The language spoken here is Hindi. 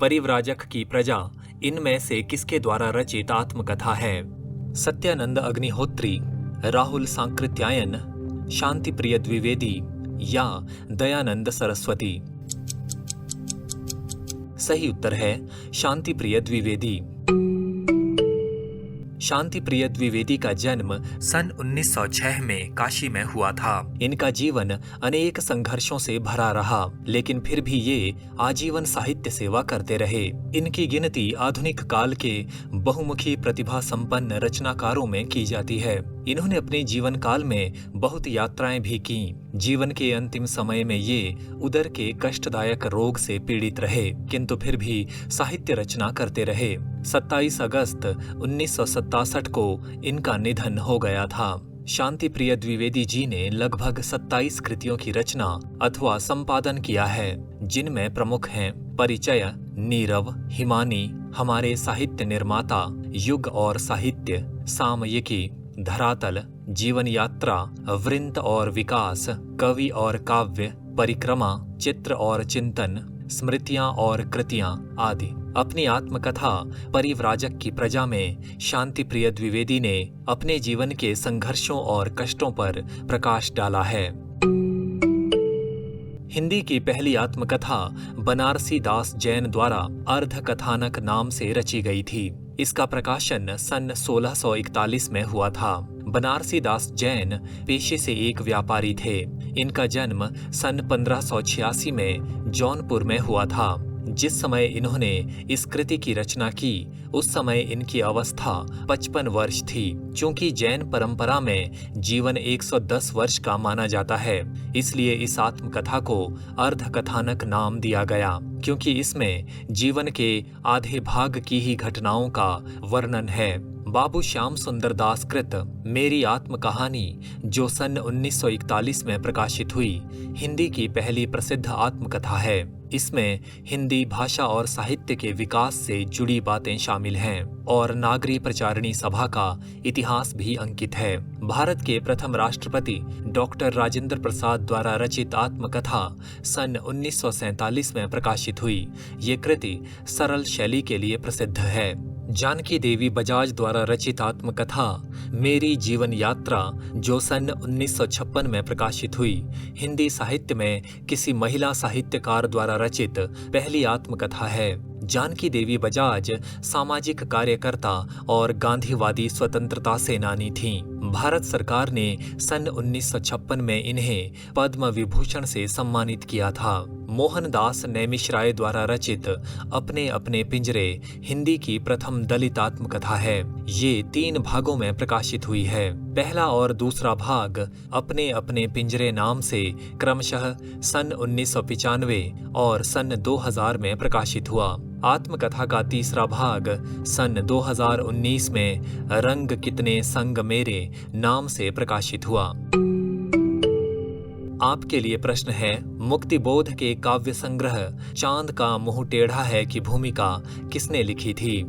परिव्राजक की प्रजा इनमें से किसके द्वारा रचित आत्मकथा है? सत्यानंद अग्निहोत्री, राहुल सांकृत्यायन, शांति प्रिय द्विवेदी या दयानंद सरस्वती? सही उत्तर है शांति प्रिय द्विवेदी। शांति प्रिय द्विवेदी का जन्म सन 1906 में काशी में हुआ था। इनका जीवन अनेक संघर्षों से भरा रहा, लेकिन फिर भी ये आजीवन साहित्य सेवा करते रहे। इनकी गिनती आधुनिक काल के बहुमुखी प्रतिभा संपन्न रचनाकारों में की जाती है। इन्होंने अपने जीवन काल में बहुत यात्राएं भी की। जीवन के अंतिम समय में ये उदर के कष्टदायक रोग से पीड़ित रहे, किंतु फिर भी साहित्य रचना करते रहे। 27 अगस्त 1967 को इनका निधन हो गया था। शांति प्रिय द्विवेदी जी ने लगभग 27 कृतियों की रचना अथवा संपादन किया है, जिनमें प्रमुख हैं परिचय, नीरव, हिमानी, हमारे साहित्य निर्माता, युग और साहित्य, सामयिकी, धरातल, जीवन यात्रा, वृंत और विकास, कवि और काव्य, परिक्रमा, चित्र और चिंतन, स्मृतियां और कृतियां आदि। अपनी आत्मकथा परिव्राजक की प्रजा में शांति प्रिय द्विवेदी ने अपने जीवन के संघर्षों और कष्टों पर प्रकाश डाला है। हिंदी की पहली आत्मकथा बनारसी दास जैन द्वारा अर्धकथानक नाम से रची गई थी। इसका प्रकाशन सन 1641 में हुआ था। बनारसी दास जैन पेशे से एक व्यापारी थे। इनका जन्म सन 1586 में जौनपुर में हुआ था। जिस समय इन्होंने इस कृति की रचना की, उस समय इनकी अवस्था 55 वर्ष थी। चूंकि जैन परंपरा में जीवन 110 वर्ष का माना जाता है, इसलिए इस आत्मकथा को अर्धकथानक नाम दिया गया, क्योंकि इसमें जीवन के आधे भाग की ही घटनाओं का वर्णन है। बाबू श्याम सुंदर दास कृत मेरी आत्म कहानी, जो सन 1941 में प्रकाशित हुई, हिंदी की पहली प्रसिद्ध आत्मकथा है। इसमें हिंदी भाषा और साहित्य के विकास से जुड़ी बातें शामिल हैं और नागरी प्रचारिणी सभा का इतिहास भी अंकित है। भारत के प्रथम राष्ट्रपति डॉक्टर राजेंद्र प्रसाद द्वारा रचित आत्मकथा सन 1947 में प्रकाशित हुई। ये कृति सरल शैली के लिए प्रसिद्ध है। जानकी देवी बजाज द्वारा रचित आत्मकथा मेरी जीवन यात्रा, जो सन 1956 में प्रकाशित हुई, हिंदी साहित्य में किसी महिला साहित्यकार द्वारा रचित पहली आत्मकथा है। जानकी देवी बजाज सामाजिक कार्यकर्ता और गांधीवादी स्वतंत्रता सेनानी थीं। भारत सरकार ने सन 1956 में इन्हें पद्म विभूषण से सम्मानित किया था। मोहनदास नैमिषराय द्वारा रचित अपने अपने पिंजरे हिंदी की प्रथम दलित आत्मकथा है। ये 3 भागों में प्रकाशित हुई है। पहला और दूसरा भाग अपने अपने पिंजरे नाम से क्रमशः सन 1995 और सन 2000 में प्रकाशित हुआ। आत्मकथा का तीसरा भाग सन 2019 में रंग कितने संग मेरे नाम से प्रकाशित हुआ। आपके लिए प्रश्न है, मुक्तिबोध के काव्य संग्रह चांद का मुंह टेढ़ा है की भूमिका किसने लिखी थी?